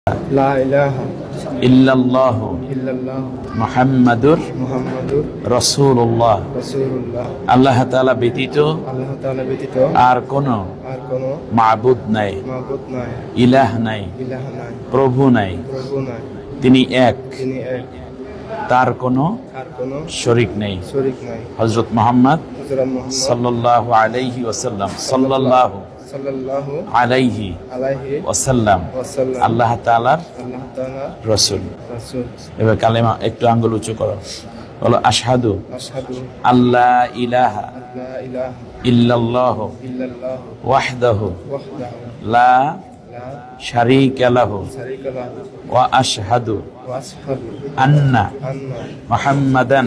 লা ইলাহা ইল্লাল্লাহু ইল্লাল্লাহ মুহাম্মাদুর মুহাম্মাদুর রাসূলুল্লাহ। রাসূলুল্লাহ। আল্লাহ তাআলা ব্যতীত আল্লাহ তাআলা ব্যতীত আর কোনো কোনো মাবুদ নাই, মাবুদ নাই, ইলাহ নাই, ইলাহ নাই, প্রভু নাই। প্রভু নাই। তিনি এক, তিনি এক, তার কোনো কোনো শরীক নেই। শরীক নাই। হযরত মুহাম্মদ হযরত মুহাম্মদ সাল্লাল্লাহু আলাইহি ওয়াসাল্লাম সাল্লাল্লাহু সাল্লাল্লাহু আলাইহি আলাইহি ওয়াসাল্লাম ওয়াসাল্লাম আল্লাহ তাআলার আল্লাহ তাআলা রাসূল। রাসূল। এবার কালেমা একটু আঙ্গুল উঁচু করো, বলো আশহাদু আশহাদু আল্লা ইলাহা আল্লা ইলাহা ইল্লাল্লাহু ইল্লাল্লাহ ওয়াহদাহু ওয়াহদাহু লা লা শারীকা লাহু শারীকা লাহু ওয়া আশহাদু ওয়া আশহাদু আন্না আন্না মুহাম্মাদান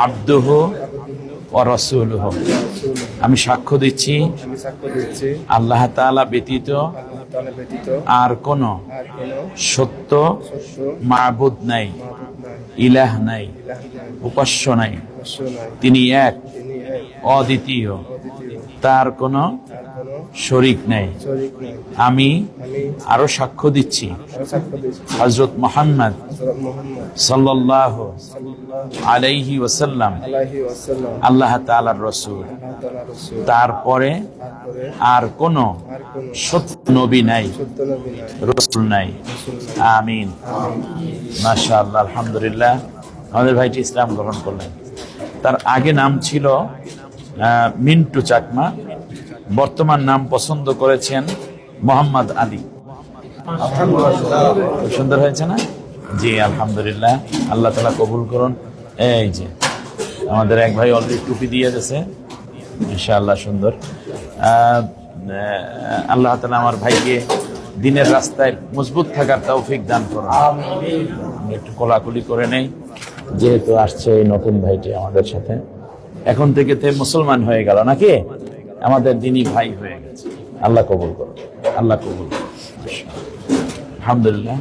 আবদুহু ওয়া রাসূলুহু। আমি সাক্ষ্য দিচ্ছি আমি সাক্ষ্য দিচ্ছি আল্লাহ তাআলা ব্যতীত আল্লাহ তাআলা ব্যতীত আর কোনো কোনো সত্য শস্য মাবুদ নাই, মাবুদ নাই, ইলাহ নাই, ইলাহ নাই, উপাস্য নাই। শস্য নাই। তিনি এক, তিনি এক, অদ্বিতীয়, অদ্বিতীয়, তার কোনো কোনো শরীক নেই। শরীক নাই। আমি আমি আরো সাক্ষ্য দিচ্ছি আরো সাক্ষ্য দিচ্ছি হযরত মুহাম্মদ হযরত মুহাম্মদ সাল্লাল্লাহু সাল্লাল্লাহু আলাইহি ওয়াসাল্লাম আলাইহি ওয়াসাল্লাম আল্লাহ তাআলার রাসূল। আল্লাহ তাআলার রাসূল। তারপরে তারপরে আর কোনো কোনো সত্য নবী নাই, সত্য নবী নাই, রাসূল নাই। রাসূল নাই। আমিন। মাশাআল্লাহ, আলহামদুলিল্লাহ। আমাদের ভাইটি ইসলাম গ্রহণ করলেন। তার আগে নাম ছিল মিন্টু চাকমা, বর্তমান নাম পছন্দ করেছেন মোহাম্মদ আলী। খুব সুন্দর হয়েছে না? জি আলহামদুলিল্লাহ, আল্লাহ তাআলা কবুল করুন। এই যে আমাদের এক ভাই অলরেডি টুপি দিয়ে গেছে, ইনশাআল্লাহ সুন্দর। আল্লাহ তাআলা আমার ভাইকে দিনের রাস্তায় মজবুত থাকার তৌফিক দান করুন। আমি একটু কোলাকুলি করে নেই, যেহেতু আসছে এই নতুন ভাইটি আমাদের সাথে। এখন থেকে তে মুসলমান হয়ে গেল নাকি, আমাদের দিনী ভাই হয়ে গেছে। আল্লাহ কবুল করুন, আল্লাহ কবুল করুন। আলহামদুলিল্লাহ।